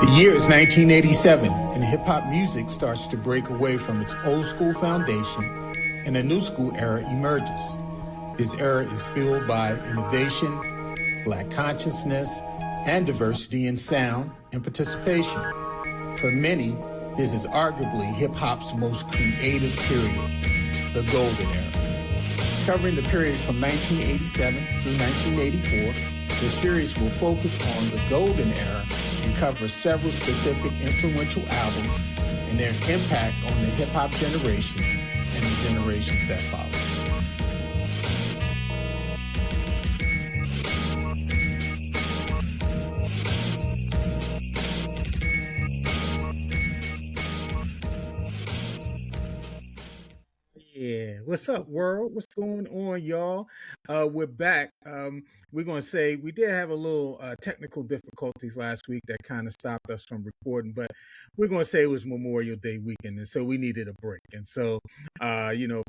The year is 1987, and hip hop music starts to break away from its old school foundation, and a new school era emerges. This era is fueled by innovation, Black consciousness, and diversity in sound and participation. For many, this is arguably hip hop's most creative period, the Golden Era. Covering the period from 1987 through 1984, the series will focus on the Golden Era and cover several specific influential albums and their impact on the hip-hop generation and the generations that follow. Yeah, what's up, world? What's going on, y'all? We're back. We're gonna say we did have a little technical difficulties last week that kind of stopped us from recording, but we're gonna say it was Memorial Day weekend, and so we needed a break. And so,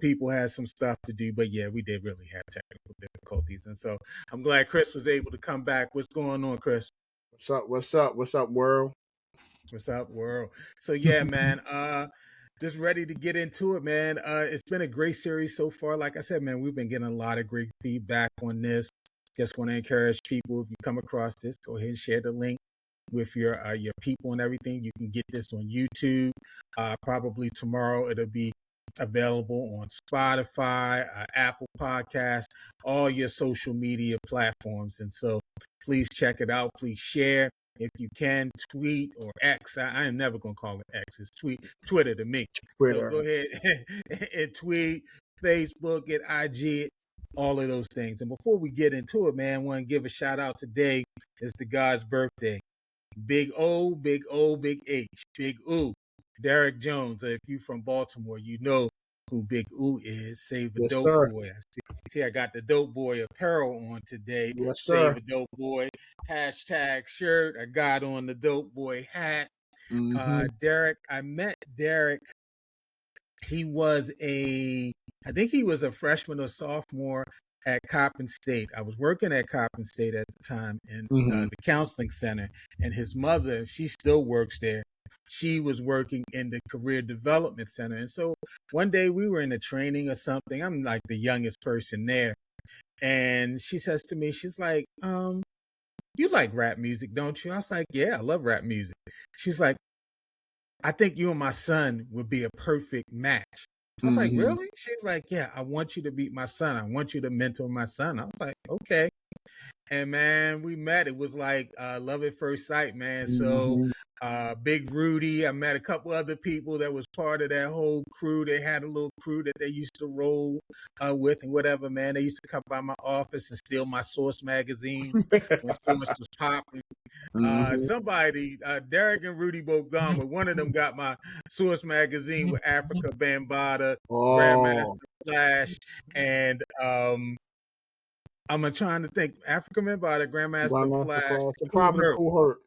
people had some stuff to do, but yeah, we did really have technical difficulties, and so I'm glad Chris was able to come back. What's going on, Chris? What's up? What's up? What's up, world? What's up, world? So yeah, man. Just ready to get into it, man. It's been a great series so far. Like I said, man, we've been getting a lot of great feedback on this. Just want to encourage people, if you come across this, go ahead and share the link with your people and everything. You can get this on YouTube. Probably tomorrow it'll be available on Spotify, Apple Podcasts, all your social media platforms. And so please check it out. Please share. If you can, tweet or X. I am never going to call it X. It's Twitter to me. Twitter. So go ahead and tweet, Facebook, get IG, all of those things. And before we get into it, man, I want to give a shout out today. It's the guy's birthday. Big O, Big O, Big H, Big O. Derek Jones. If you from Baltimore, you know who Big O is. Save a Yes, Dope sir. Boy. See, I got the Dope Boy apparel on today. Yes, Save sir. a Dope Boy hashtag shirt. I got on the Dope Boy hat. Derek, I met Derek. He was I think he was a freshman or sophomore at Coppin State. I was working at Coppin State at the time in the counseling center, and his mother, she still works there. She was working in the career development center. And so one day we were in a training or something. I'm like the youngest person there. And she says to me, she's like, you like rap music, don't you? I was like, yeah, I love rap music. She's like, I think you and my son would be a perfect match. I was like, really? She's like, yeah, I want you to be my son. I want you to mentor my son. I was like, okay. And man, we met. It was like love at first sight, man. So Big Rudy, I met a couple other people that was part of that whole crew. They had a little crew that they used to roll with and whatever, man. They used to come by my office and steal my Source magazines when Source was popping. Somebody, Derek and Rudy both gone, but one of them got my Source magazine with Africa Bambaataa, Grandmaster Flash, and I'm trying to think. Africa Bambaataa, Grandmaster Flash, probably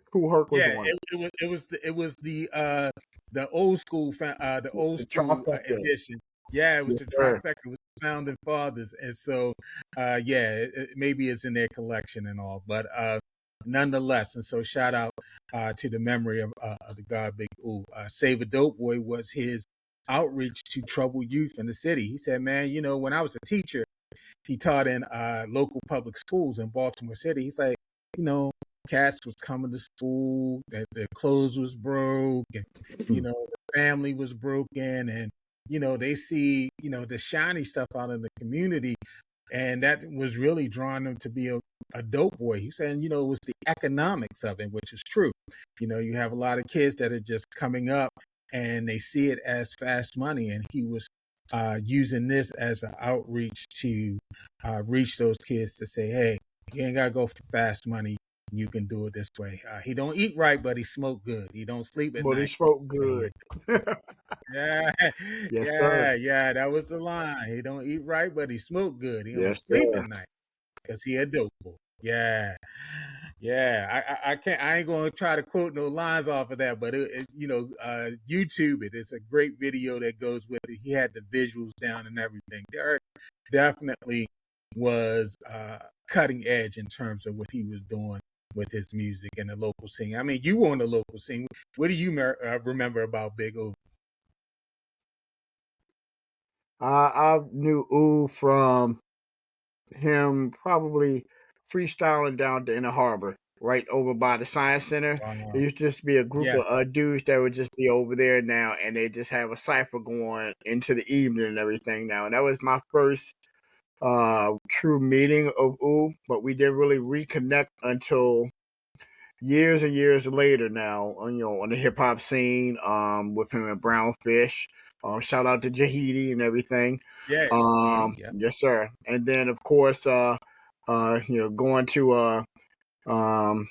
Kool Herc was yeah, one. it was the old school edition. Yeah, it was the trifecta. It was the founding fathers, and so maybe it's in their collection and all, but nonetheless. And so shout out to the memory of the God Big O. Save a Dope Boy was his outreach to troubled youth in the city. He said, man, when I was a teacher, he taught in local public schools in Baltimore City. He's like, cats was coming to school, that their clothes was broke, and the family was broken, and they see the shiny stuff out in the community, and that was really drawing them to be a dope boy. He's saying, it was the economics of it, which is true. You have a lot of kids that are just coming up and they see it as fast money, and he was using this as an outreach to reach those kids to say, hey, you ain't gotta go for fast money. You can do it this way. He don't eat right, but he smoke good. He don't sleep at night. But he spoke good. Yeah, yes, sir. Yeah. That was the line. He don't eat right, but he smoke good. He don't sleep at night because he a dope boy. Yeah. I ain't gonna try to quote no lines off of that, but YouTube it. It's a great video that goes with it. He had the visuals down and everything. Derek definitely was cutting edge in terms of what he was doing with his music and the local scene. I mean, you were on the local scene. What do you remember about Big O? I knew Ooh from him probably freestyling down to Inner Harbor, right over by the Science Center. There used to just be a group Yes. of dudes that would just be over there now, and they just have a cipher going into the evening and everything now. And that was my first true meeting of Ooh, but we didn't really reconnect until years and years later now, on the hip hop scene, with him and Brownfish. Shout out to Jahidi and everything. Yeah. Yeah. Yes, sir. And then of course, going to um,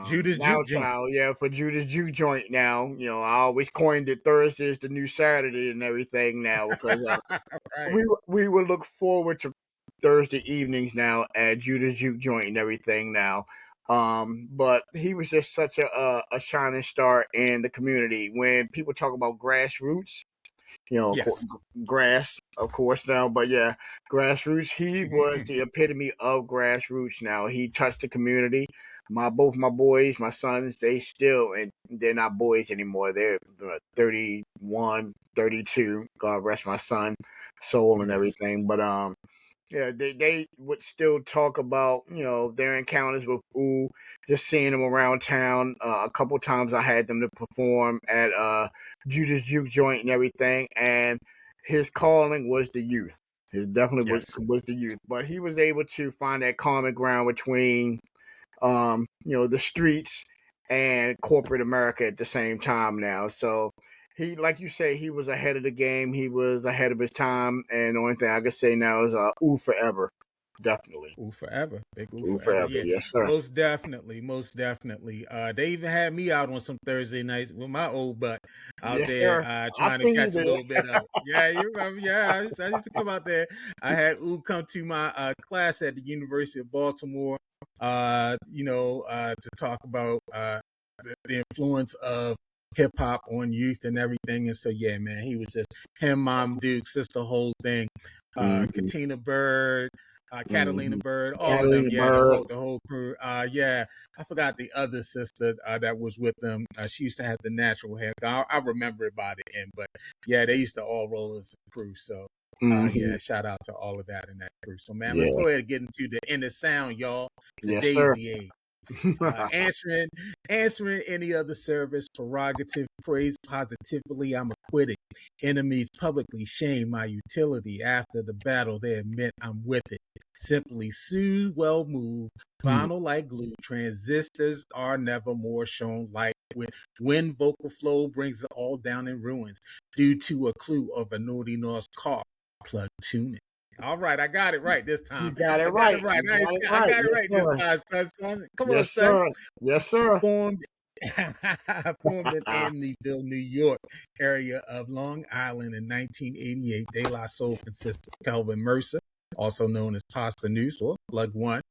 Judas now Juke Joint. child, yeah, for Judas Juke joint now. I always coined it Thursdays the new Saturday and everything now because Right. we would look forward to Thursday evenings now at Judas Juke Joint and everything now. But he was just such a shining star in the community. When people talk about grassroots, Yes. grass, of course now, but yeah, grassroots. He was the epitome of grassroots. Now he touched the community. Both my boys, my sons, they still, and they're not boys anymore. They're 31, 32. God rest my son, soul and Yes. everything. But yeah, they would still talk about their encounters with Ooh, just seeing them around town. A couple times I had them to perform at Judas Juke Joint and everything, and his calling was the youth. His definitely Yes. was the youth, but he was able to find that common ground between the streets and corporate America at the same time now. So he, like you say, he was ahead of the game. He was ahead of his time. And the only thing I can say now is ooh forever. Definitely. Ooh forever. Big Ooh Ooh forever. forever. Yeah. Yes, sir. Most definitely. Most definitely. They even had me out on some Thursday nights with my old butt out Yes, there sir. I trying to seen you catch a there. little bit of it. Yeah, you remember? Yeah, I used to come out there. I had Ooh come to my class at the University of Baltimore, to talk about the influence of hip hop on youth and everything. And so, yeah, man, he was just him, Mom Duke, sister, whole thing. Mm-hmm. Katina Bird, Catalina Mm-hmm. Bird, all of them. Catalina Yeah, Bird. the whole crew. Yeah, I forgot the other sister that was with them. She used to have the natural hair. I remember it by the end, but yeah, they used to all roll as a crew. So. Mm-hmm. Yeah, shout out to all of that in that crew. So, man, let's Yeah. go ahead and get into the inner sound, y'all. The Yes, sir. Daisy Age. Answering any other service, prerogative, praise positively, I'm acquitted. Enemies publicly shame my utility. After the battle, they admit I'm with it. Simply soothe, well moved, vinyl like glue. Transistors are never more shown like with when vocal flow brings it all down in ruins due to a clue of a naughty Norse car. Plug tuning. All right, I got it right this You time. got it I got it right. right. You got it I right. got it Yes, right this sir. time, son. Come on, Yes, son. sir. Yes, sir. Formed formed in Amityville, New York area of Long Island in 1988. De La Soul consists of Kelvin Mercer, also known as Pasta News or Plug One,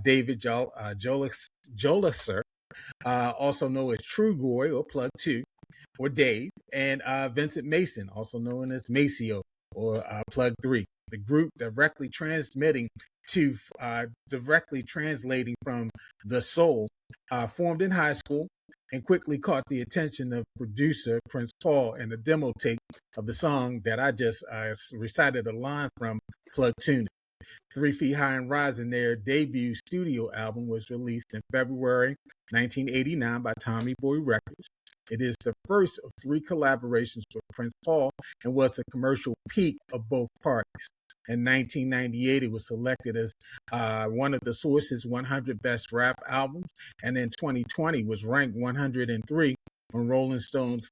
David Joliser, also known as True Goy or Plug Two, or Dave, and Vincent Mason, also known as Maceo or Plug Three. The group directly translating from the soul, formed in high school and quickly caught the attention of producer Prince Paul in a demo tape of the song that I just recited a line from, Plug Tuning. 3 Feet High and Rising, their debut studio album, was released in February 1989 by Tommy Boy Records. It is the first of 3 collaborations with Prince Paul and was the commercial peak of both parties. In 1998, it was selected as one of the Source's 100 best rap albums, and in 2020 was ranked 103 on Rolling Stone's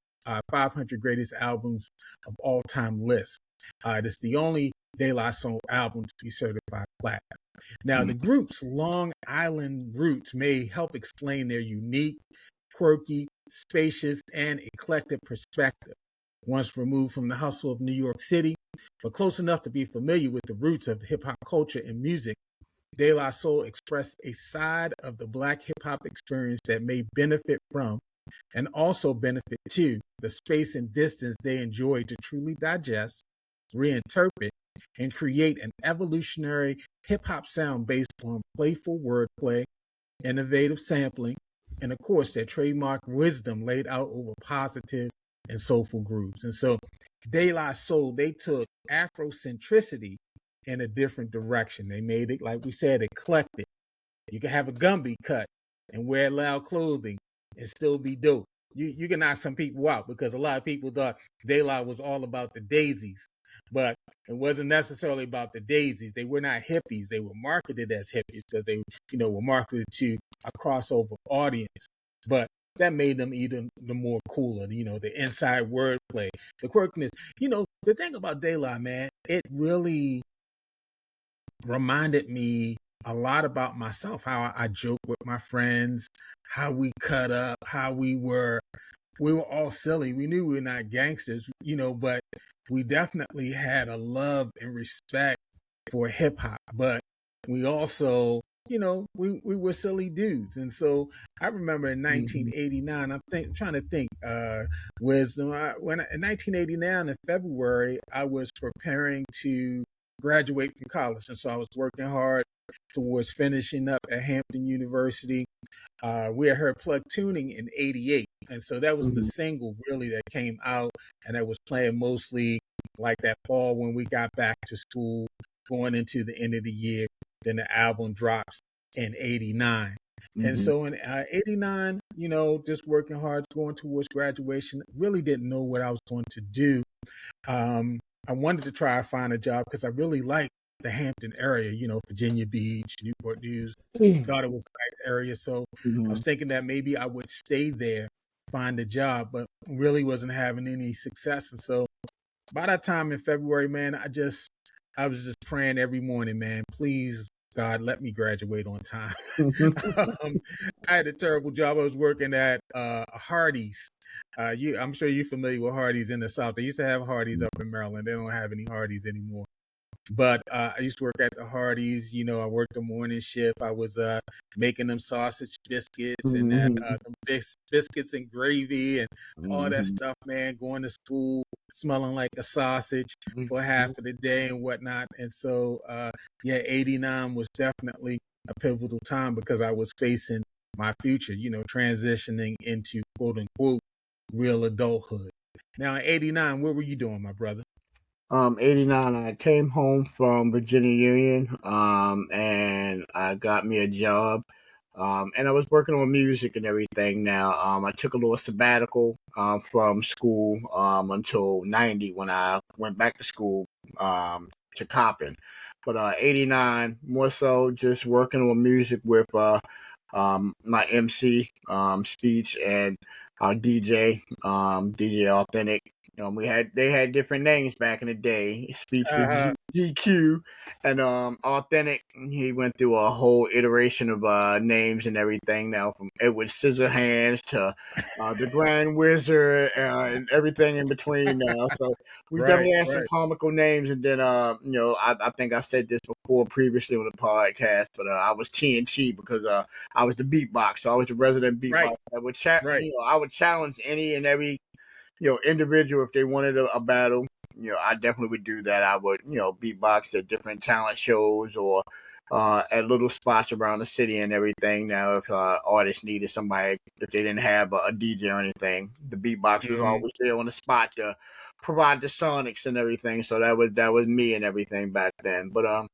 500 greatest albums of all time list. It is the only De La Soul album to be certified platinum. Now, the group's Long Island roots may help explain their unique, quirky, spacious, and eclectic perspective. Once removed from the hustle of New York City, but close enough to be familiar with the roots of hip hop culture and music, De La Soul expressed a side of the Black hip hop experience that may benefit from and also benefit to the space and distance they enjoy to truly digest, reinterpret, and create an evolutionary hip hop sound based on playful wordplay, innovative sampling, and of course, their trademark wisdom laid out over positive and soulful grooves. And so, De La Soul, they took Afrocentricity in a different direction. They made it, like we said, eclectic. You can have a Gumby cut and wear loud clothing and still be dope. You can knock some people out because a lot of people thought De La was all about the daisies, but it wasn't necessarily about the daisies. They were not hippies. They were marketed as hippies because they, were marketed to a crossover audience. But that made them even the more cooler, the inside wordplay, the quirkiness. The thing about De La, man, it really reminded me a lot about myself, how I joke with my friends, how we cut up, how we were all silly. We knew we were not gangsters, but we definitely had a love and respect for hip hop. But we also, we were silly dudes. And so I remember in 1989, trying to think, Wisdom, in 1989 in February, I was preparing to graduate from college. And so I was working hard towards finishing up at Hampton University. We had heard Plug Tuning in '88, and so that was the single really that came out, and that was playing mostly like that fall when we got back to school, going into the end of the year. Then the album drops in '89, and so in '89, just working hard, going towards graduation. Really didn't know what I was going to do. I wanted to try to find a job because I really liked the Hampton area, Virginia Beach, Newport News. Thought it was a nice area. So I was thinking that maybe I would stay there, find a job, but really wasn't having any success. And so by that time in February, man, I was just praying every morning, man, please, God, let me graduate on time. I had a terrible job. I was working at Hardee's. I'm sure you're familiar with Hardee's in the South. They used to have Hardee's up in Maryland. They don't have any Hardee's anymore. But I used to work at the Hardee's. I worked the morning shift. I was making them sausage biscuits and biscuits and gravy and all that stuff, man. Going to school smelling like a sausage for half of the day and whatnot. And so, '89 was definitely a pivotal time because I was facing my future, transitioning into quote unquote real adulthood. Now, in '89, what were you doing, my brother? 89, I came home from Virginia Union, and I got me a job. And I was working on music and everything now. I took a little sabbatical, from school, until 90 when I went back to school, to Coppin. But 89, more so just working on music with, my MC, Speech, and DJ, DJ Authentic. They had different names back in the day. Speech was GQ, and Authentic. He went through a whole iteration of names and everything. Now from Edward Scissorhands to the Grand Wizard, and everything in between. Now, so we Right, definitely had some right, comical names. And then I think I said this before previously on the podcast, but I was TNT because I was the beatbox. So I was the resident right, beatbox. right. I would challenge any and every individual if they wanted a battle. I definitely would do that. I would beatbox at different talent shows or at little spots around the city and everything. Now, if artists needed somebody, if they didn't have a DJ or anything, the beatbox was always there on the spot to provide the sonics and everything. So that was me and everything back then. But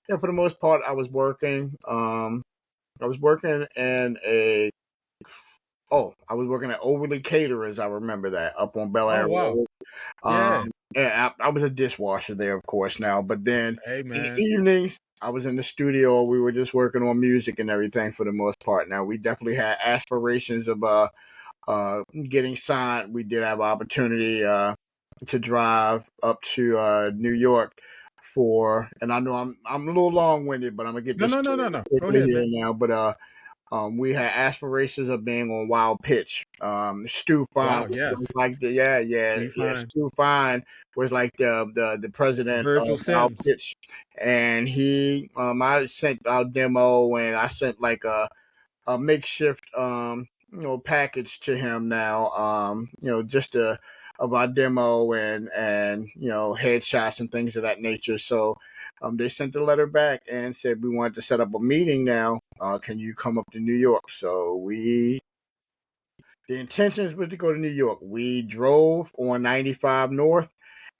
for the most part, I was working. I was working in a I was working at Overly Caterers. I remember that up on Bel Oh, Air wow. Road. Yeah. Yeah, I was a dishwasher there, of course, now. But then Hey, in the man. evenings, I was in the studio. We were just working on music and everything for the most part. Now we definitely had aspirations of getting signed. We did have opportunity to drive up to New York and I know I'm a little long winded, but I'm gonna get No, this no, no, no, no. Go quickly ahead, here man. now. But we had aspirations of being on Wild Pitch. Stu Fine Wow, yes. was like yeah. Fine. Stu Fine was like the president Virgil of Wild Sims. Pitch, and I sent out demo and I sent like a makeshift package to him now, just to of our demo and headshots and things of that nature. So they sent a letter back and said we wanted to set up a meeting now. Can you come up to New York? So the intentions was to go to New York. We drove on 95 North.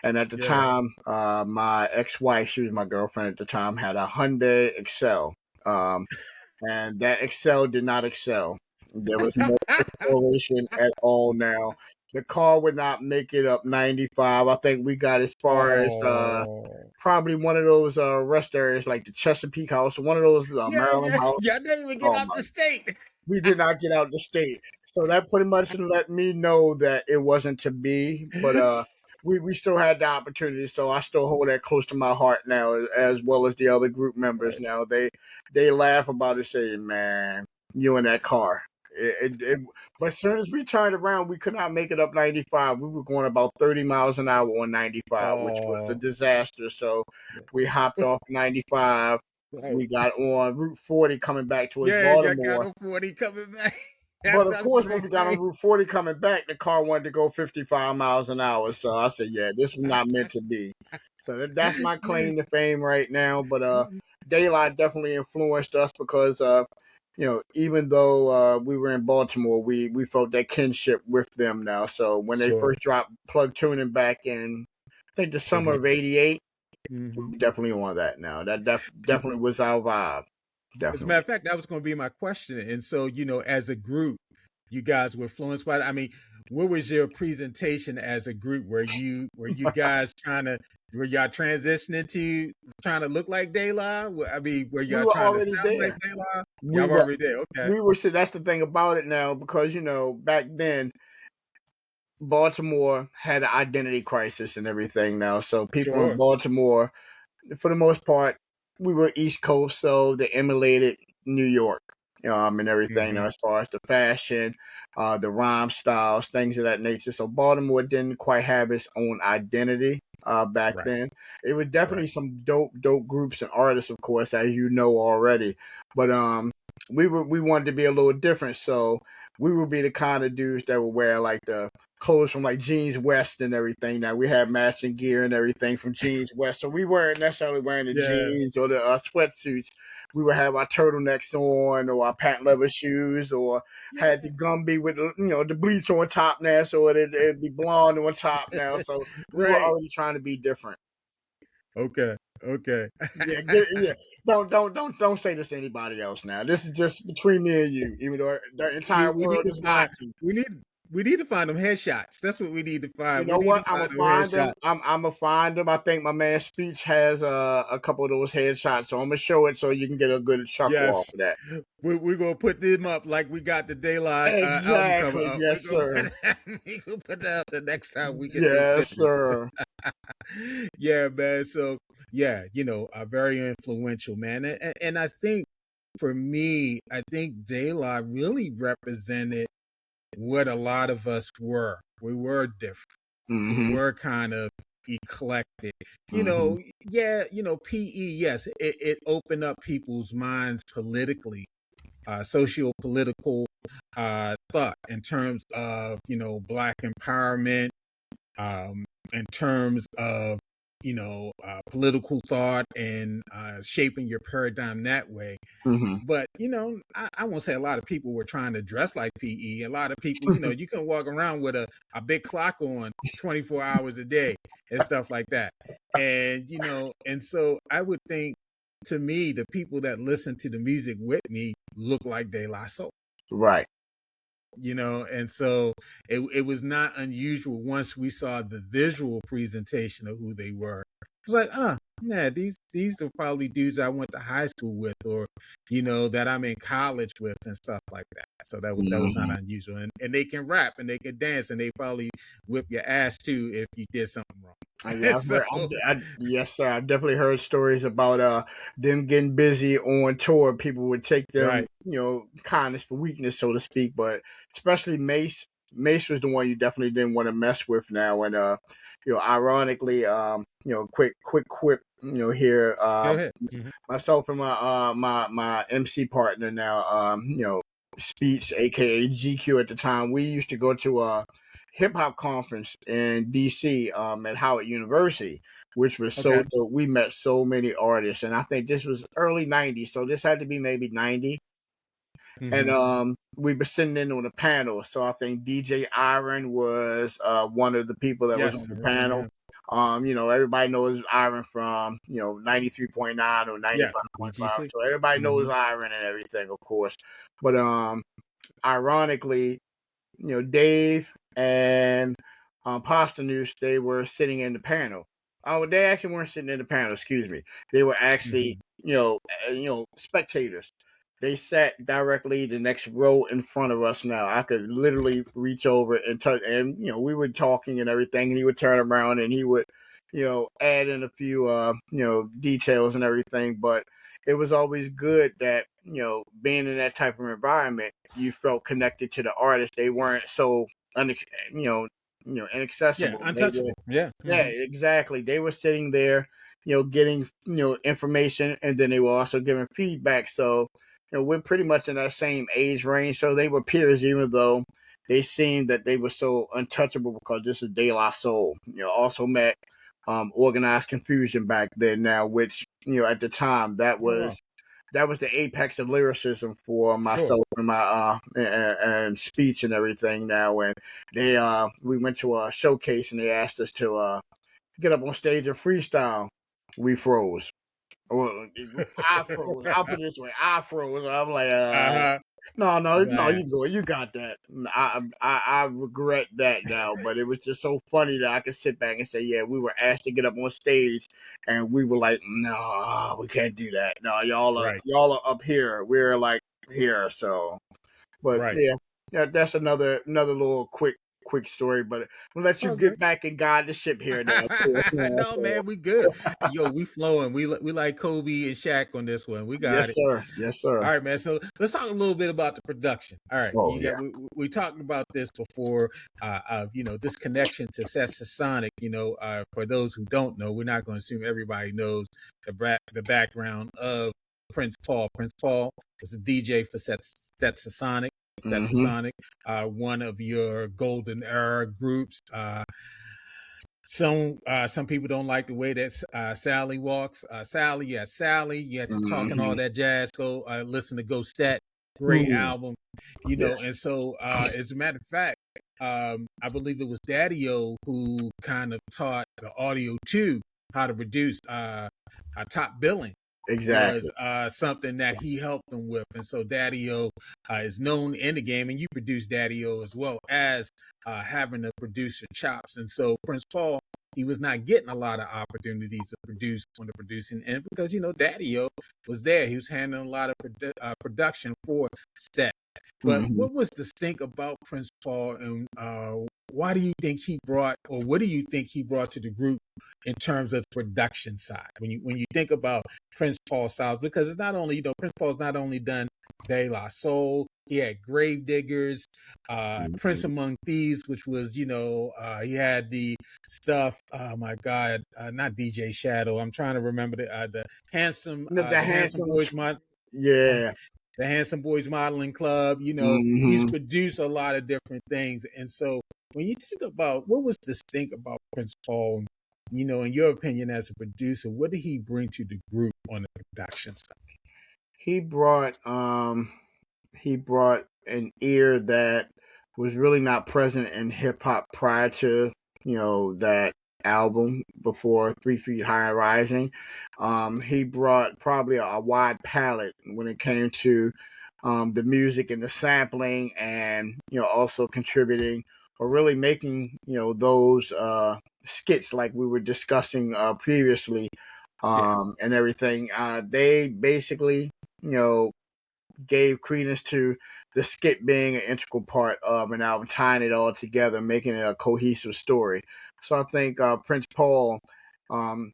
And at the time, my ex-wife, she was my girlfriend at the time, had a Hyundai Excel. And that Excel did not excel. There was no acceleration at all now. The car would not make it up 95. I think we got as far as Oh. probably one of those rest areas like the Chesapeake House, one of those Maryland House. Y'all didn't even get Oh out my, the state. we did not get out the state. So that pretty much let me know that it wasn't to be. But we still had the opportunity, so I still hold that close to my heart now, as well as the other group members. Right. Now they laugh about it, saying, "Man, you in that car." But as soon as we turned around, we could not make it up 95. We were going about 30 miles an hour on 95, which was a Oh. disaster. So we hopped off 95. Right. We got on Route 40 coming back towards Yeah, y'all got Baltimore. on 40 coming back. But That's of what I was course, gonna when we got on say. Route 40 coming back, the car wanted to go 55 miles an hour. So I said, yeah, this was not meant to be. So that's my claim to fame right now. But De-La definitely influenced us because, even though we were in Baltimore, we felt that kinship with them now. So when they Sure. first dropped Plug Tuning back in, I think the summer 88. of '88, Mm-hmm. we definitely on that now. That definitely was our vibe. As a matter Definitely. of fact, that was going to be my question. And so, as a group, you guys were influenced by it. I mean, what was your presentation as a group? Were you guys were y'all transitioning to trying to look like De-La? I mean, were We y'all were trying to already sound like there. De-La? We Y'all were were already there. Okay. we were so that's the thing about it now because back then Baltimore had an identity crisis and everything now. So people in Sure. Baltimore, for the most part, we were East Coast, so they emulated New York, and everything. Mm-hmm. As far as the fashion, the rhyme styles, things of that nature. So Baltimore didn't quite have its own identity back Right. then. It was Right. definitely some dope groups and artists, of course, as you know already. But we wanted to be a little different, so we would be the kind of dudes that would wear like the clothes from like Jeans West and everything. Now we had matching gear and everything from Jeans West, so we weren't necessarily wearing the Yeah. jeans or the sweatsuits. We would have our turtlenecks on, or our patent leather shoes, or had the Yeah. Gumby with the bleach on top now, so it'd be blonde on top now. So we were Right. already trying to be different. Okay. Okay. Yeah, yeah. Don't say this to anybody else now. This is just between me and you, even though the entire we need world to is find watching. we need we need to find them headshots. That's what we need to You find. We know need what? to I'm find gonna them find them. headshots. I'm gonna find them. I think my man Speech has a couple of those headshots, so I'm gonna show it so you can get a good chuckle off Yes. of that. We're gonna put them up like we got the Daylight album cover Exactly. up. Yes, sir. We gonna put that up the next time we get through Yes, fitness. sir. Yeah, man. So yeah, very influential, man. And I think for me, I think Daylight really represented what a lot of us were. We were different. We Mm-hmm. were kind of eclectic. Mm-hmm. Yeah, PE, yes, it opened up people's minds politically, socio-political thought in terms of, black empowerment, in terms of, political thought and shaping your paradigm that way. Mm-hmm. But I won't say a lot of people were trying to dress like PE. A lot of people, you can walk around with a big clock on 24 hours a day and stuff like that. And and so I would think, to me, the people that listen to the music with me look like De La Soul. Right. And so it was not unusual once we saw the visual presentation of who they were. It was like, yeah, these are probably dudes I went to high school with, or that I'm in college with, and stuff like that. So that was not Mm-hmm. unusual, and they can rap and they can dance, and they probably whip your ass too if you did something Yeah, wrong. So yes, sir. I've definitely heard stories about them getting busy on tour. People would take them, right, kindness for weakness, so to speak. But especially Mace. Mace was the one you definitely didn't want to mess with now. And ironically, quick quip, here, go ahead. Mhm. myself and my MC partner now, Speech, aka GQ at the time. We used to go to hip hop conference in DC at Howard University, which was so Okay. dope. We met so many artists, and I think this was early '90s, so this had to be maybe '90. And Mm-hmm. we were sitting in on the panel. So I think DJ Iron was one of the people that was Yes, on I the remember panel. him. Everybody knows Iron from 93.9 or Yeah, 95.5. BGC. So everybody knows Mm-hmm. Iron and everything, of course. But ironically, Dave and Pasternoose, they were sitting in the panel. Oh, they actually weren't sitting in the panel. Excuse me. They were actually, Mm-hmm. spectators. They sat directly the next row in front of us. Now I could literally reach over and touch, and we were talking and everything, and he would turn around and he would, add in a few, details and everything. But it was always good that being in that type of environment, you felt connected to the artist. They weren't so you know Yeah, inaccessible. They were, untouchable. Yeah. yeah, Mm-hmm. exactly. They were sitting there, getting information, and then they were also giving feedback. So we're pretty much in that same age range. So they were peers, even though they seemed that they were so untouchable because this is De La Soul. Also met Organized Confusion back then. Now, which at the time Oh wow. that was the apex of lyricism for Sure. myself and my and speech and everything now. And they we went to a showcase and they asked us to get up on stage and freestyle. We froze. Well, I froze. I'll put it this way, I froze. I'm like, Uh-huh. no, Man. you got that. I regret that now, but it was just so funny that I could sit back and say, yeah, we were asked to get up on stage, and we were like, no, we can't do that. No, Right. y'all are up here. We're like here, so. But Right. yeah, that's another little quick story. But we'll let you Okay. get back and guide the ship here now. No, man, we good. Yo, we flowing. We like Kobe and Shaq on this one. We got Yes, it. sir. Yes, sir. All right, man. So let's talk a little bit about the production. All right, Oh you got yeah. we talked about this before. This connection to Sonic. For those who don't know, we're not going to assume everybody knows the background of Prince Paul. Prince Paul was a DJ for Sonic. Mm-hmm. One of your golden era groups. Some people don't like the way that Sally walks. Sally. You had to talk and all Mm-hmm. that jazz. Go listen to Go Stat. Great Mm-hmm. album, Yes. And so, as a matter of fact, I believe it was Daddy-O who kind of taught the Audio 2 how to produce Top Billing was Exactly. something that he helped them with. And so Daddy-O is known in the game, and you produce Daddy-O as well as having the producer chops. And so Prince Paul, he was not getting a lot of opportunities to produce on the producing end because, Daddy-O was there. He was handling a lot of production for Stat. But Mm-hmm. what was distinct about Prince Paul, and why do you think he brought, or what do you think he brought to the group in terms of production side? When you think about Prince Paul styles, because it's not only Prince Paul's not only done De La Soul, he had Gravediggers, Prince Mm-hmm. Among Thieves, which was he had the stuff. Oh my God, not DJ Shadow. I'm trying to remember The the handsome handsome. boys uh, Yeah. the Handsome Boys Modeling Club. He's Mm-hmm. produced a lot of different things. And so when you think about what was distinct about Prince Paul, in your opinion as a producer, what did he bring to the group on the production side? He brought an ear that was really not present in hip hop prior to that album before 3 Feet High and Rising. He brought probably a wide palette when it came to the music and the sampling, and also contributing or really making those skits like we were discussing previously, Yeah, and everything. They basically you know gave credence to the skit being an integral part of an album, tying it all together, making it a cohesive story. So I think Prince Paul,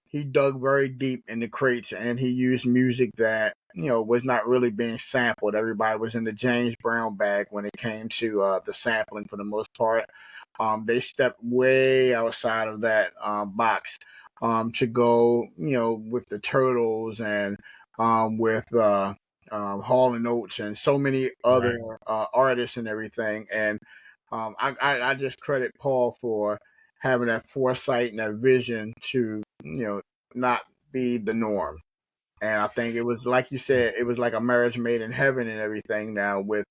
he dug very deep in the crates and he used music that was not really being sampled. Everybody was in the James Brown bag when it came to the sampling for the most part. They stepped way outside of that box to go, with the Turtles and with Hall and Oates and so many other right. artists and everything. And I just credit Paul for having that foresight and that vision to, not be the norm. And I think it was like you said, it was like a marriage made in heaven and everything now, with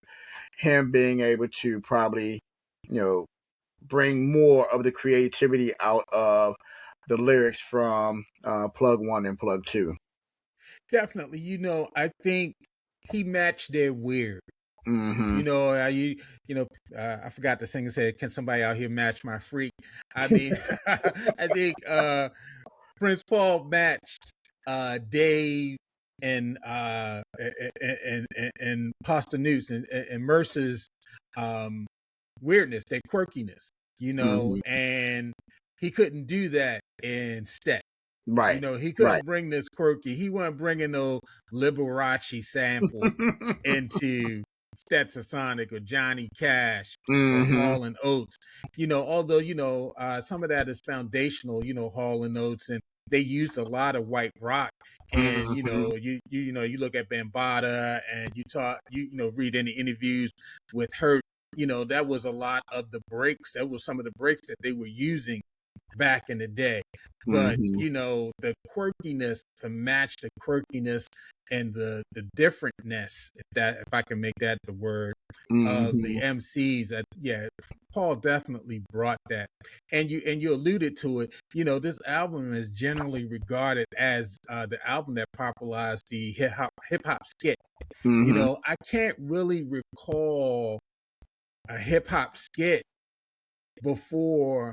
him being able to probably, bring more of the creativity out of the lyrics from Plug One and Plug Two. Definitely. I think he matched their weird. Mm-hmm. I forgot the singer said, "Can somebody out here match my freak?" I mean, I think Prince Paul matched Dave and and Pasta News and Mercer's weirdness, their quirkiness, Mm-hmm. and he couldn't do that in Step. Right. He Right. couldn't bring this quirky. He wasn't bringing no Liberace sample into Stetsasonic or Johnny Cash or Mm-hmm. Hall and Oates. Although some of that is foundational. Hall and Oates, and they used a lot of white rock. And Mm-hmm. you look at Bambaataa, and read any interviews with Hurt. That was a lot of the breaks. That was some of the breaks that they were using back in the day. But Mm-hmm. the quirkiness, to match the quirkiness and the differentness, if I can make that the word, of the Mm-hmm. MCs, Paul definitely brought that. And you alluded to it. This album is generally regarded as the album that popularized the hip hop skit. Mm-hmm. I can't really recall a hip hop skit before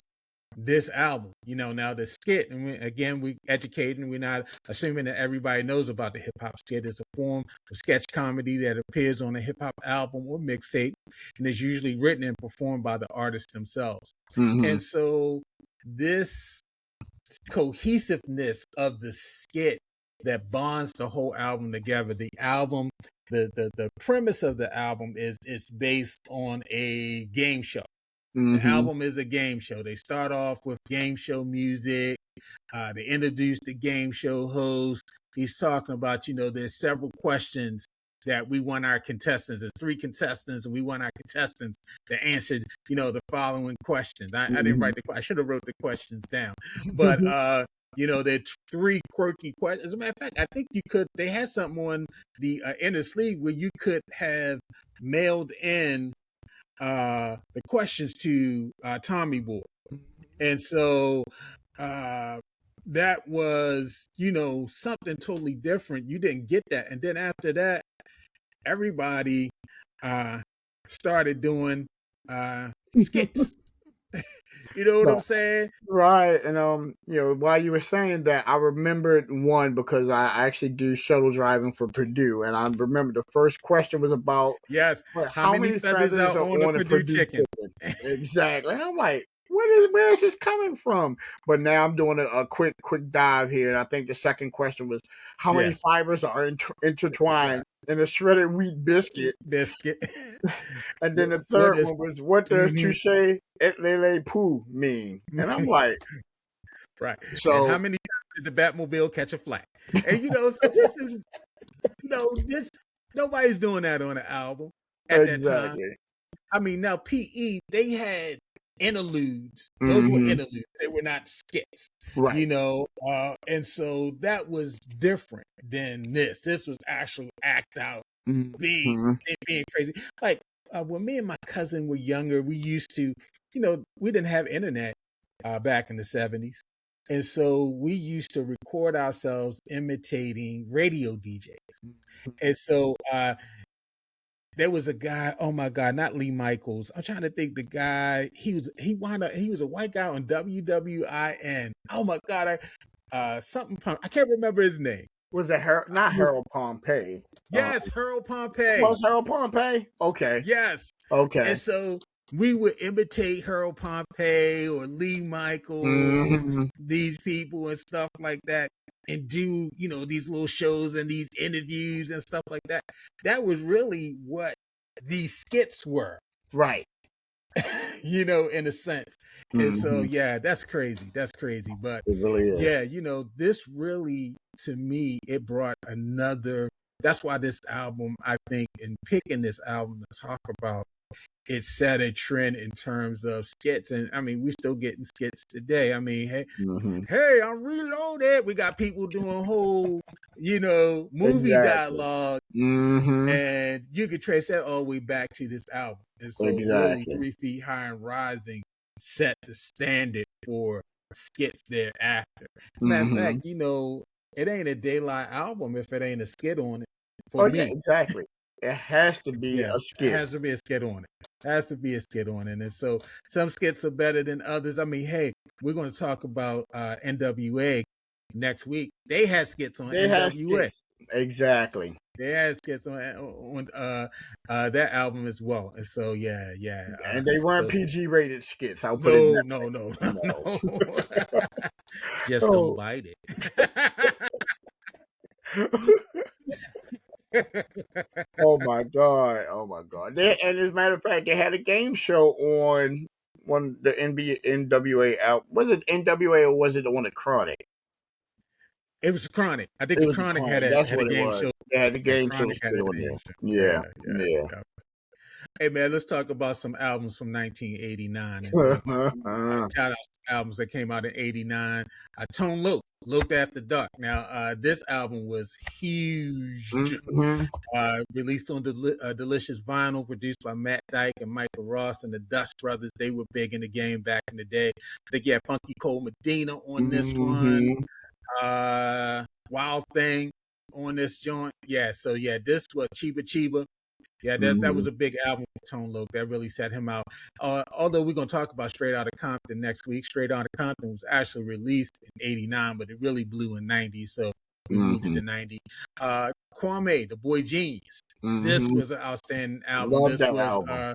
this album. Now the skit, and we educating, we're not assuming that everybody knows about the hip hop skit. It's a form of sketch comedy that appears on a hip hop album or mixtape, and is usually written and performed by the artists themselves. Mm-hmm. And so this cohesiveness of the skit that bonds the whole album together. The premise of the album is based on a game show. The Mm-hmm. album is a game show. They start off with game show music. They introduce the game show host. He's talking about, there's several questions that we want our contestants. There's 3 contestants, and we want our contestants to answer, the following questions. I didn't Mm-hmm. write I should have wrote the questions down. But, there are 3 quirky questions. As a matter of fact, I think they had something on the inner sleeve where you could have mailed in the questions to Tommy Boy. And so that was, something totally different. You didn't get that. And then after that, everybody started doing skits. You know what I'm saying? Right. And while you were saying that, I remembered one because I actually do shuttle driving for Purdue, and I remember the first question was about, Yes. How how many many feathers feathers are are on a on a Purdue Purdue chicken? chicken? Exactly. And I'm like, where is this coming from? But now I'm doing a quick dive here, and I think the second question was, how many Yes. fibers are intertwined in a shredded wheat biscuit? Biscuit. And then the What third is one was, what does mhm. touche et lele poo mean? And I'm like, Right. And how so many times did the Batmobile catch a flat? And so this is, this nobody's doing that on an album at that time. exactly. I mean, now PE, they had interludes. Those were Mm-hmm. interludes. They were not skits, Right. and so that was different than this. This was actually act out, being Mm-hmm. being crazy. Like when me and my cousin were younger, we used to, we didn't have internet back in the 70s. And so we used to record ourselves imitating radio DJs. And so there was a guy, oh my God, not Lee Michaels. I'm trying to think the guy, he was a white guy on WWIN. Oh my God, something, I can't remember his name. Was it not Harold Pompey? Yes, Harold Pompey. Was Harold Pompey? Okay. Yes. And Okay. so we would imitate Harold Pompey or Lee Michaels, Mm-hmm. these people and stuff like that, and do, these little shows and these interviews and stuff like that. That was really what these skits were, Right. in a sense. And so, Mm-hmm. yeah, that's crazy. That's crazy. But It really is. yeah, this really, to me, it brought another. That's why this album, I think, in picking this album to talk about it set a trend in terms of skits. And I mean, we're still getting skits today. I mean, hey, I'm reloaded. We got people doing whole, movie Exactly. dialogue, and you can trace that all the way back to this album. And so, really, Exactly. 3 Feet High and Rising set the standard for skits thereafter. As a matter of fact, it ain't a daylight album if it ain't a skit on it. For Oh yeah, me, exactly. It has to be yeah, a it skit. has to be a skit on it. It has to be a skit on it. And so some skits are better than others. I mean, hey, we're going to talk about NWA next week. They had skits on They have NWA. skits. Exactly. They had skits on that album as well. And so yeah. And they weren't So PG rated skits. I'll put it no, that no, no, way. no. Just don't No. bite it. Oh my god! Oh my god! And as a matter of fact, they had a game show on one the NWA out. Was it NWA or was it the one at Chronic? It was Chronic. I think It the was the Chronic had Chronic. a That's had a what it game was. show. They had the Yeah, game show Chronic had skit a on game there. show. Yeah, Yeah. Hey man, let's talk about some albums from 1989. And so, yeah. shout out to albums that came out in '89. Tone Loc After Dark. Now, this album was huge. Mm-hmm. Released on Delicious Vinyl, produced by Matt Dyke and Michael Ross and the Dust Brothers. They were big in the game back in the day. I think you had Funky Cole Medina on this one. Mm-hmm. Wild Thing on this joint. Yeah, so yeah, this was Chiba Chiba. Yeah, that Mm-hmm. was a big album with Tone Loc. That really set him out. Although we're going to talk about Straight Outta Compton next week. Straight Outta Compton was actually released in '89, but it really blew in '90. So we moved it Mm-hmm. to '90. Kwame, the Boy Genius. This Mm-hmm. was an outstanding album. Love This that was album.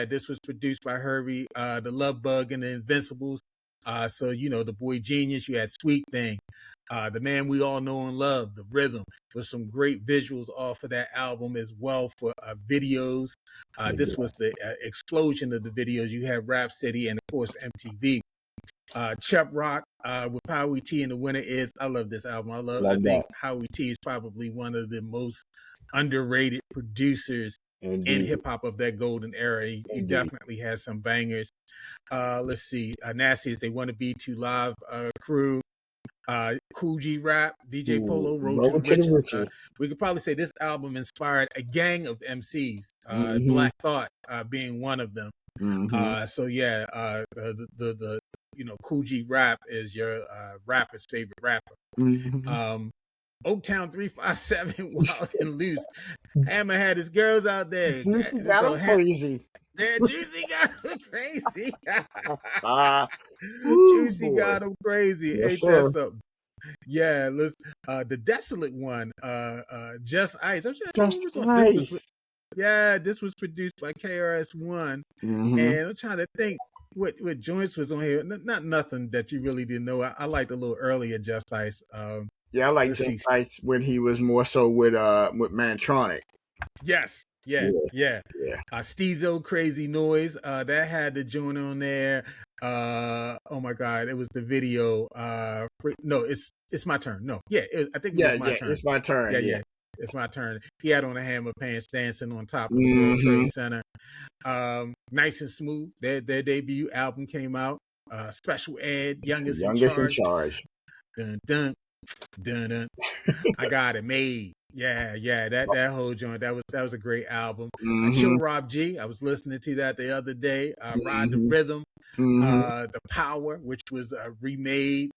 this was produced by Herbie, the Love Bug and the Invincibles. So the Boy Genius, you had Sweet Thing, the man we all know and love, the rhythm, with some great visuals off of that album as well for videos. This was the explosion of the videos. You had Rap City and of course MTV. Chubb Rock with Howie T and the Winner Is. I love this album. I Love think that. Howie T is probably one of the most underrated producers in Indeed. hip hop of that golden era. He Indeed. definitely has some bangers. Let's see, Nasty as They Want to Be Too Live crew. Cool G Rap, DJ Ooh, Polo, Road to the Road to the Riches. Riches. We could probably say this album inspired a gang of MCs, Mm-hmm. Black Thought being one of them. Mm-hmm. So yeah, the Cool G Rap is your rapper's favorite rapper. Mm-hmm. Oaktown 357, Wild and Loose. Hammer had his girls out there. Juicy got So him crazy. Juicy got him crazy. Woo, Juicy boy. got him crazy. Yes, Ain't that sir. something? Yeah, let's the Desolate one, Just Ice. I'm trying to think Just what was on. nice. This was produced by KRS-One, Mm-hmm. and I'm trying to think what joints was on here. Not nothing that you really didn't know. I liked a little earlier Just Ice. Yeah, I like Let's Just see. Ice when he was more so with Mantronic. Yes, yeah. Yeah, yeah. Steezo Crazy Noise. That had the joint on there. Oh my God, it was the video. No, it's my turn. No, yeah, I think it Yeah, was my yeah. turn. It's my turn. Yeah. It's my turn. He had on a hammer pants dancing on top of the World Mm-hmm. Trade Center. Nice and Smooth. Their debut album came out. Special Ed, Youngest in Youngest in Charge. charge. Dun dun dun dun. I got it made. Yeah. That whole joint. That was a great album. Chill Mm-hmm. Rob G. I was listening to that the other day. Ride the Mm-hmm. Rhythm. Mm-hmm. The Power, which was remade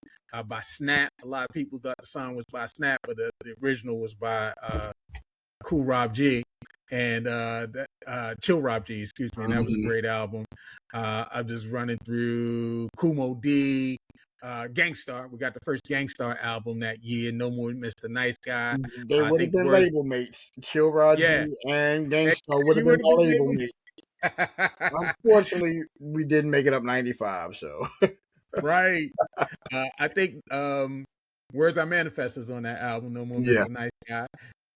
by Snap. A lot of people thought the song was by Snap, but the original was by Cool Rob G and Chill Rob G, excuse me, and that was a Mm-hmm. great album. I'm just running through Kumo D, Gangstar. We got the first Gangstar album that year. No More Mr. Nice Guy. They I would have think been words. label mates. Chill Rod Yeah, G and Gangstar would have you been would my have label been mates. able. Unfortunately, we didn't make it up 95, so. Right. I think Words I Manifest is on that album. No More Yeah. Mr. Nice Guy.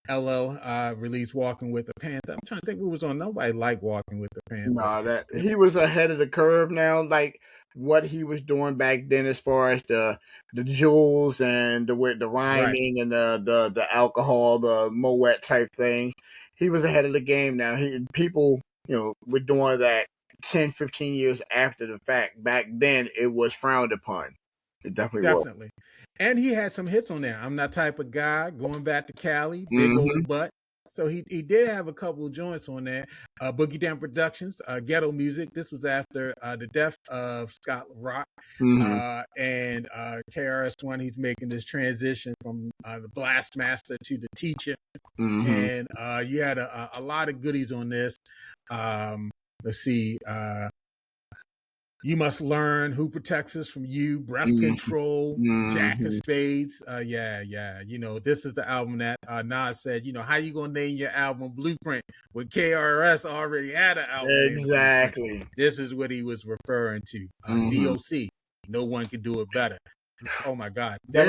LL released Walking with the Panther. I'm trying to think what was on. Nobody liked Walking with the Panther. Nah, that he was ahead of the curve now. Like what he was doing back then, as far as the jewels and the Right. rhyming and the alcohol, the moet type thing. He was ahead of the game now. People we're doing that 10, 15 years after the fact. Back then, it was frowned upon. It definitely was. Definitely. And he had some hits on there. I'm That Type of Guy, Going Back to Cali, Big Mm-hmm. Old Butt. So he did have a couple of joints on there. Boogie Down Productions, Ghetto Music. This was after the death of Scott Rock. Mm-hmm. And KRS-One, he's making this transition from the blast master to the teacher. Mm-hmm. And you had a lot of goodies on this. Let's see. You Must Learn, Who Protects Us from You, Breath Control, Jack of Mm-hmm. Spades. Yeah. This is the album that Nas said, how you gonna name your album Blueprint when KRS already had an album named The Blueprint? Exactly. This is what he was referring to. Mm-hmm. DOC, No One Can Do It Better. Oh my God. That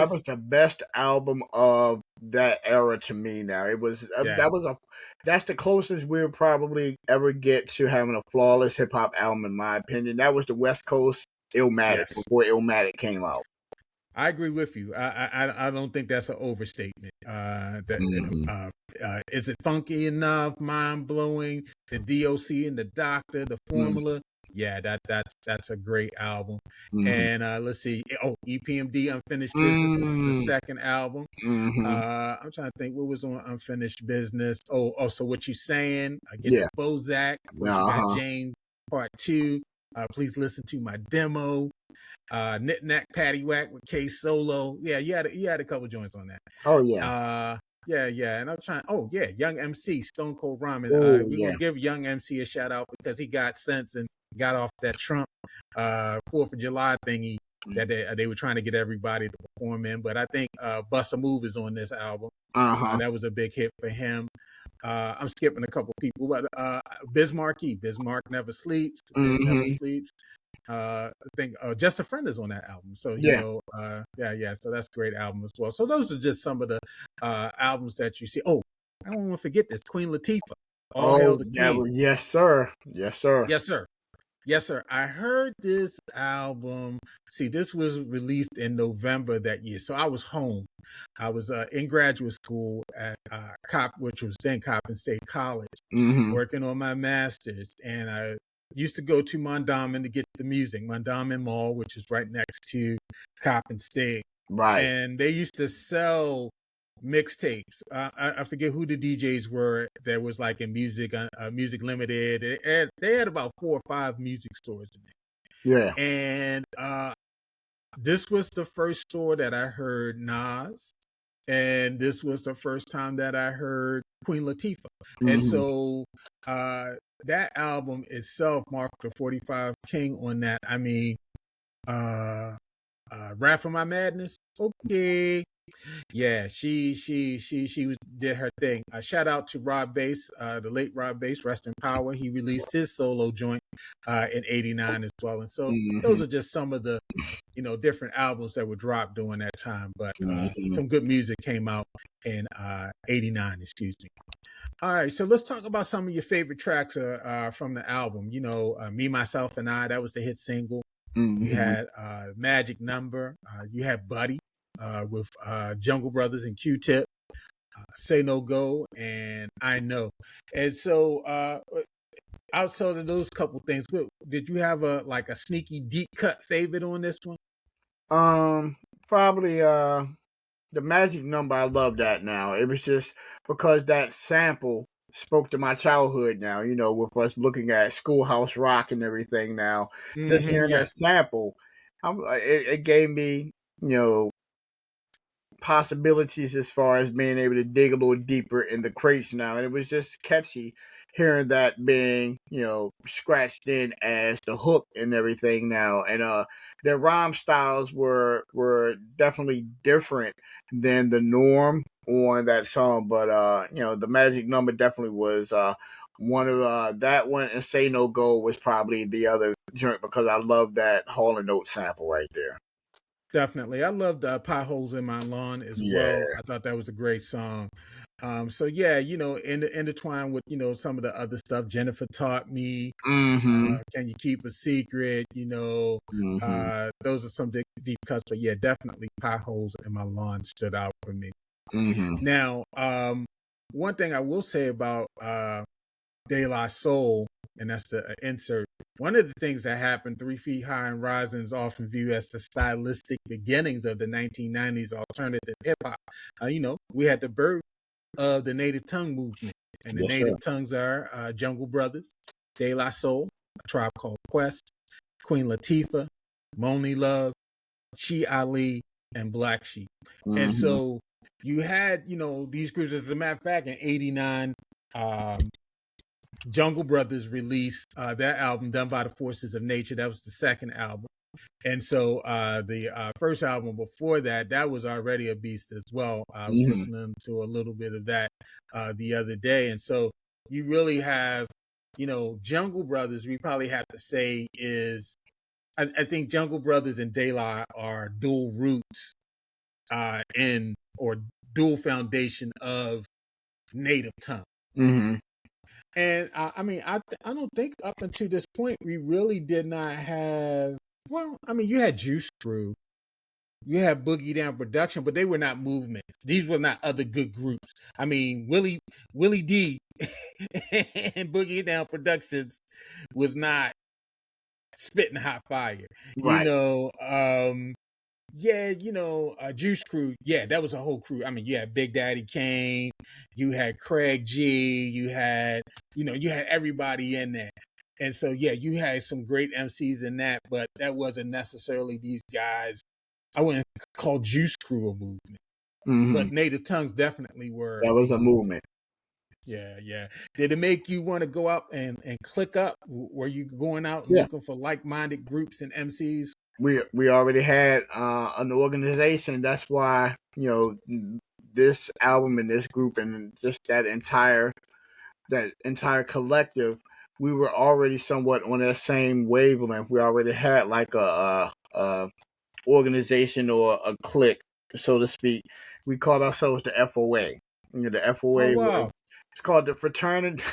was the best album of that era to me. Now it was Yeah, that's the closest we'll probably ever get to having a flawless hip hop album, in my opinion. That was the West Coast Illmatic yes. before Illmatic came out. I agree with you. I don't think that's an overstatement. Mm-hmm. Is it funky enough? Mind blowing. The DOC and the Doctor, the Mm-hmm. Formula. Yeah, that's a great album. Mm-hmm. And let's see. Oh, EPMD Unfinished Business is the Mm-hmm. second album. Mm-hmm. I'm trying to think what was on Unfinished Business. Oh, so what you saying? Get Yeah. the Bozak. Of course, you got Uh-huh. James Part 2. Please listen to my demo. Knit Knack Paddywhack with K Solo. Yeah, you had a couple joints on that. Oh yeah. Yeah. And I'm trying. Oh yeah, Young MC, Stone Cold Rhymin'. Oh We're yeah. gonna give Young MC a shout out because he got sense and got off that Trump 4th of July thingy that they were trying to get everybody to perform in. But I think Bust a Move is on this album. Uh-huh. That was a big hit for him. I'm skipping a couple people, but Bismarck Never Sleeps. Biz Never Mm-hmm. Sleeps. I think Just a Friend is on that album. So Yeah. yeah. So that's a great album as well. So those are just some of the albums that you see. Oh, I don't want to forget this Queen Latifah. All Hail Oh the yeah. Queen. Yes, sir. Yes, sir. Yes, sir. Yes, sir. I heard this album. See, this was released in November that year. So I was home. I was in graduate school at which was then Coppin State College, Mm-hmm. working on my master's. And I used to go to Mondawmin to get the music, Mondawmin Mall, which is right next to Coppin State. Right. And they used to sell mixtapes. I forget who the DJs were that was like in Music Limited. They had about 4 or 5 music stores in there. Yeah. And this was the first store that I heard Nas. And this was the first time that I heard Queen Latifah. And Mm-hmm. so that album itself marked the 45 King on that. I mean, Rap for My Madness. Okay. Yeah, she did her thing. Shout out to Rob Bass, the late Rob Bass, rest in power. He released his solo joint in '89 as well. And so Mm-hmm. those are just some of the different albums that were dropped during that time. But Mm-hmm. some good music came out in '89. Excuse me. All right, so let's talk about some of your favorite tracks from the album. Me, Myself, and I. That was the hit single. You Mm-hmm. had Magic Number. You had Buddy with Jungle Brothers and Q-Tip. Say No Go and I Know. And so outside of those couple things, did you have a sneaky deep cut favorite on this one? Probably the Magic Number. I love that now. It was just because that sample spoke to my childhood now, with us looking at Schoolhouse Rock and everything now. Just hearing that Yes, sample, it gave me, you know, possibilities as far as being able to dig a little deeper in the crates now. And it was just catchy hearing that being, scratched in as the hook and everything now. And their rhyme styles were definitely different than the norm on that song. But the Magic Number definitely was one of that one, and Say No Go was probably the other joint because I love that Hall and Note sample right there. definitely. I loved Potholes in My Lawn as well. Yeah. I thought that was a great song. So yeah, intertwined with, some of the other stuff. Jennifer Taught Me, Mm-hmm. Can You Keep a Secret? Mm-hmm. Those are some deep cuts, but yeah, definitely Potholes in My Lawn stood out for me. Mm-hmm. Now, one thing I will say about De La Soul, and that's the insert. One of the things that happened, 3 Feet High and Rising is often viewed as the stylistic beginnings of the 1990s alternative hip hop. We had the birth of the native tongue movement, and the Yes, sir. native tongues are Jungle Brothers, De La Soul, A Tribe Called Quest, Queen Latifah, Moni Love, Chi Ali, and Black Sheep. And Mm-hmm. so you had, these groups. As a matter of fact, in '89, um, Jungle Brothers released their album "Done by the Forces of Nature." That was the second album. And so the first album before that, that was already a beast as well. I was Mm-hmm. listening to a little bit of that the other day. And so you really have, Jungle Brothers, we probably have to say is, I think Jungle Brothers and De La are dual roots in, or dual foundation of native tongue. Mm-hmm. And I don't think up until this point we really did not have. Well, you had Juice Crew, you had Boogie Down Production, but they were not movements. These were not other good groups. Willie D and Boogie Down Productions was not spitting hot fire. You Right. know, Juice Crew, yeah, that was a whole crew. You had Big Daddy Kane, you had Craig G, you had everybody in there. And so, yeah, you had some great MCs in that, but that wasn't necessarily these guys. I wouldn't call Juice Crew a movement, Mm-hmm. but Native Tongues definitely were That a was a movement. movement. Yeah, yeah. Did it make you want to go out and click up? Were you going out and Yeah. looking for like-minded groups and MCs? We already had an organization. That's why this album and this group and just that entire collective, we were already somewhat on that same wavelength. We already had like a organization or a clique, so to speak. We called ourselves the FOA. The Oh, FOA was wow. it's called the fraternity,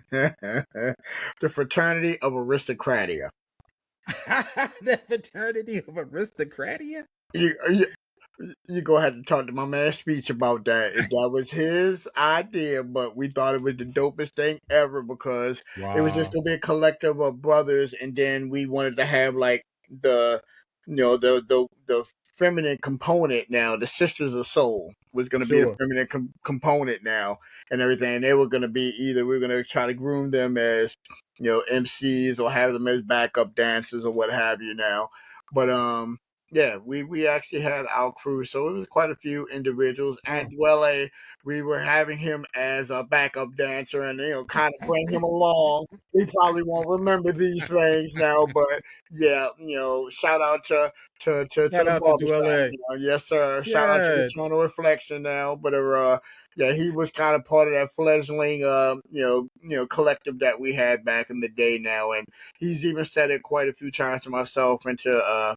the fraternity of aristocratia. The fraternity of aristocratia? You, you go ahead and talk to my man Speech about that. That was his idea, but we thought it was the dopest thing ever because it was just Wow. gonna be a collective of brothers, and then we wanted to have like the, the feminine component. Now the Sisters of Soul was gonna be the Sure. feminine component now, and everything. And they were gonna be either we are gonna try to groom them as MCs or have them as backup dancers or what have you now, but yeah, we actually had our crew, so it was quite a few individuals, and Wow. we were having him as a backup dancer, and kind of bring him along. He probably won't remember these things now, but yeah, shout out to Shout the out to barbershop, Dwelle. yes sir. Shout out to Yeah. Eternal Reflection now, but yeah, he was kind of part of that fledgling collective that we had back in the day now, and he's even said it quite a few times to myself and to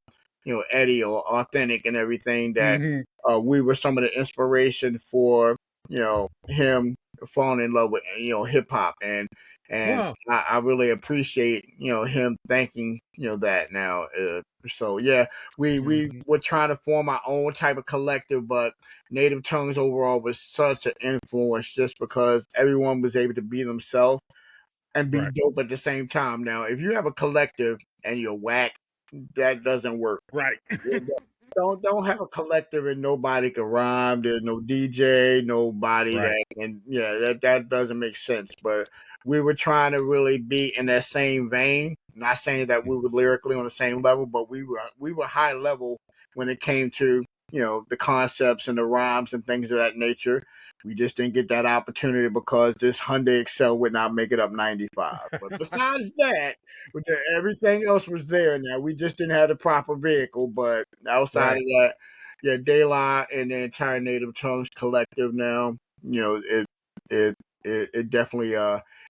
Eddie or Authentic and everything that Hmm. we were some of the inspiration for him falling in love with hip hop, and Wow. I really appreciate him thanking that now. So yeah, we Hmm. were trying to form our own type of collective, but Native Tongues overall was such an influence just because everyone was able to be themselves and be Right. dope at the same time. Now, if you have a collective and you're whack, that doesn't work. Right. Yeah, don't have a collective and nobody can rhyme. There's no DJ, nobody Right. that can. Yeah, that doesn't make sense. But we were trying to really be in that same vein. Not saying that we were lyrically on the same level, but we were high level when it came to the concepts and the rhymes and things of that nature. We just didn't get that opportunity because this Hyundai Excel would not make it up 95. But besides that, everything else was there. Now we just didn't have the proper vehicle, but outside Right. of that, yeah, Daylight and the entire Native Tongues collective now, it it definitely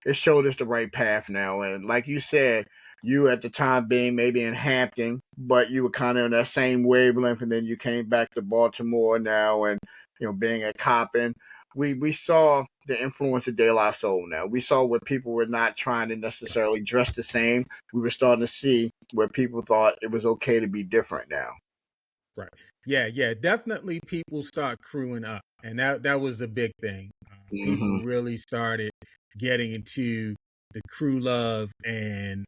it showed us the right path now. And like you said, you at the time being maybe in Hampton, but you were kind of in that same wavelength, and then you came back to Baltimore now, and being at Coppin, we saw the influence of De La Soul now. We saw where people were not trying to necessarily dress the same. We were starting to see where people thought it was okay to be different now. Right. Yeah, yeah. Definitely people start crewing up. And that was the big thing. People Hmm. really started getting into the crew love, and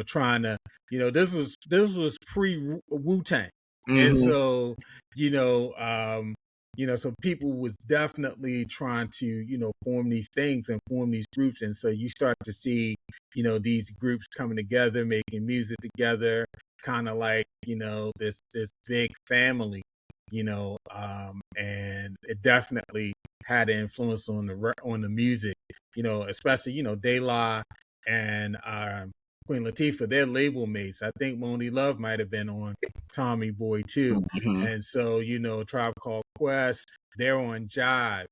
trying to, this was pre Wu-Tang, and so so people was definitely trying to form these things and form these groups, and so you start to see these groups coming together, making music together, kind of like this big family, and it definitely had an influence on the music, especially De La and Queen Latifah, they're label mates. I think Moni Love might have been on Tommy Boy too, and so Tribe Called Quest, they're on Jive.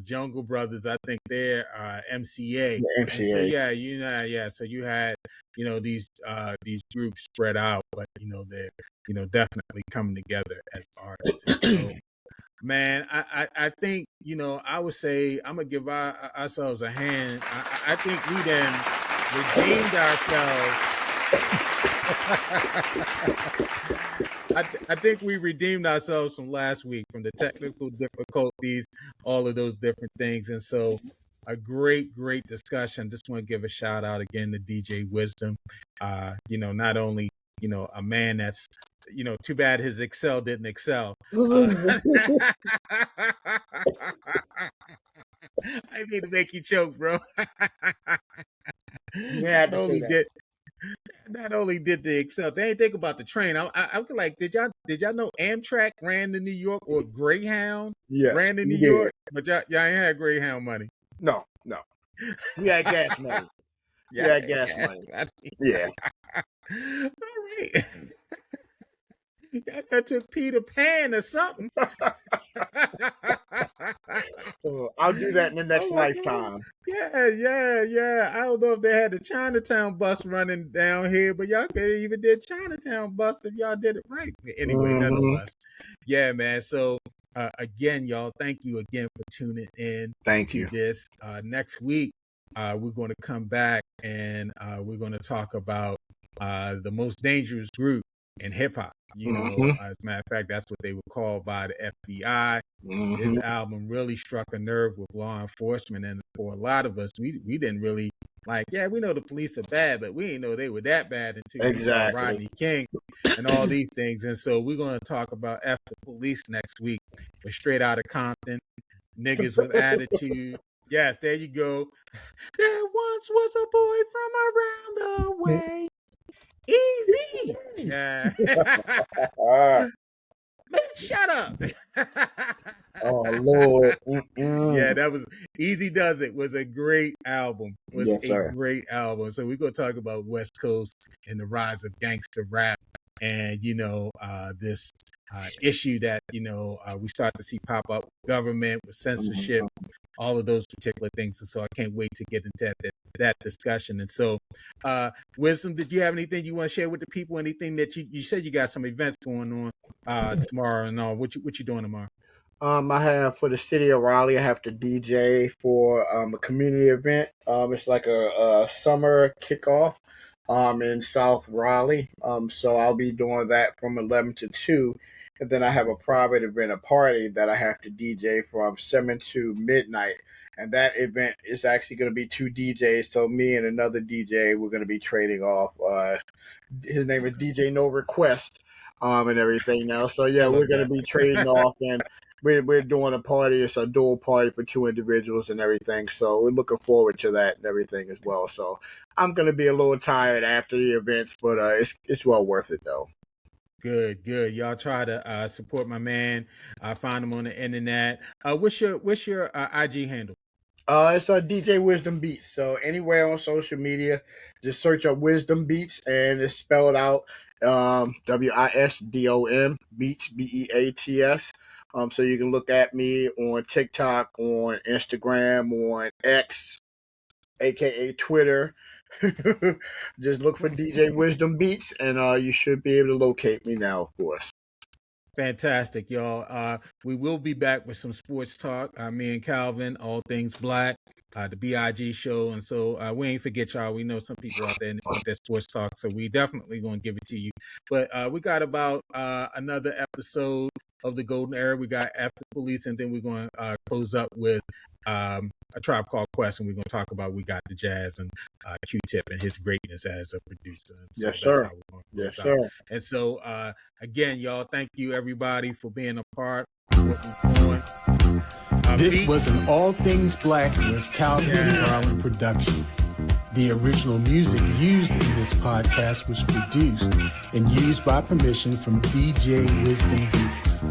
Jungle Brothers, I think they're MCA, and so so you had these groups spread out, but they're definitely coming together as artists, and so. Man, I think I would say I'm gonna give ourselves a hand. I think we then redeemed ourselves. I think we redeemed ourselves from last week, from the technical difficulties, all of those different things, and so a great discussion. Just want to give a shout out again to DJ Wisdom. Not only a man that's too bad his Excel didn't excel. I need to make you choke, bro. Yeah, Not only did they excel, they ain't think about the train. I'm like, did y'all know Amtrak ran to New York, or Greyhound ran to New York? But y'all ain't had Greyhound money. No. We had gas money. Yeah, Gas money. Yeah. All right. That took Peter Pan or something. So I'll do that in the next lifetime. Yeah. I don't know if they had the Chinatown bus running down here, but y'all could even did Chinatown bus if y'all did it right. Anyway, nonetheless, yeah, man. So again, y'all, thank you again for tuning in to this. Next week, we're going to come back and we're going to talk about the most dangerous group in hip hop. As a matter of fact, that's what they were called by the FBI. This album really struck a nerve with law enforcement, and for a lot of us, we didn't really we know the police are bad, but we didn't know they were that bad until we saw Rodney King and all these things. And so we're going to talk about F the Police next week. We're straight out of Compton, niggas with attitude. Yes, there you go. There once was a boy from around the way. Easy. Yeah. Man, shut up. Oh Lord. Yeah, that was Easy Does It was a great album. Great album. So we're gonna talk about West Coast and the rise of gangster rap, and this issue that we start to see pop up with government, with censorship, all of those particular things. And so I can't wait to get into that discussion. And so Wisdom, did you have anything you want to share with the people? Anything that you said you got some events going on tomorrow and all? What you doing tomorrow? I have for the city of Raleigh. I have to DJ for a community event. It's like a summer kickoff in South Raleigh. So I'll be doing that from 11 to 2. And then I have a private event, a party that I have to DJ from 7 to midnight. And that event is actually going to be 2 DJs. So me and another DJ, we're going to be trading off. His name is DJ No Request, and everything now. So yeah, we're going to be trading off, and we're doing a party. It's a dual party for 2 individuals and everything. So we're looking forward to that and everything as well. So I'm going to be a little tired after the events, but it's well worth it though. Good. Y'all try to support my man. Find him on the internet. What's your IG handle? It's DJ Wisdom Beats. So anywhere on social media, just search up Wisdom Beats, and it's spelled out WISDOM Beats BEATS. So you can look at me on TikTok, on Instagram, on X, aka Twitter. Just look for DJ Wisdom Beats, and you should be able to locate me now, of course. Fantastic, y'all. We will be back with some sports talk. Me and Calvin, all things black, the B.I.G show. And so we ain't forget y'all. We know some people out there want that sports talk. So we definitely going to give it to you. But we got about another episode of the Golden Era. We got After Police, and then we're going to close up with A Tribe Called Quest, and we're going to talk about We Got the Jazz and Q-Tip and his greatness as a producer. And so Yes, that's sir. how we're going to Yes, close sir. out. And so, again, y'all, thank you, everybody, for being a part of what we're doing. This was an All Things Black with Calvin and Garland production. The original music used in this podcast was produced and used by permission from DJ Wisdom Beats.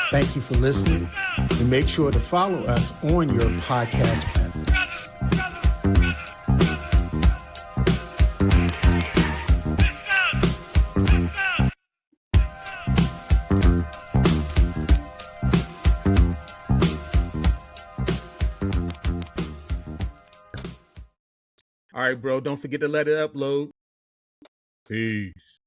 Thank you for listening, and make sure to follow us on your podcast platforms. All right, bro. Don't forget to let it upload. Peace.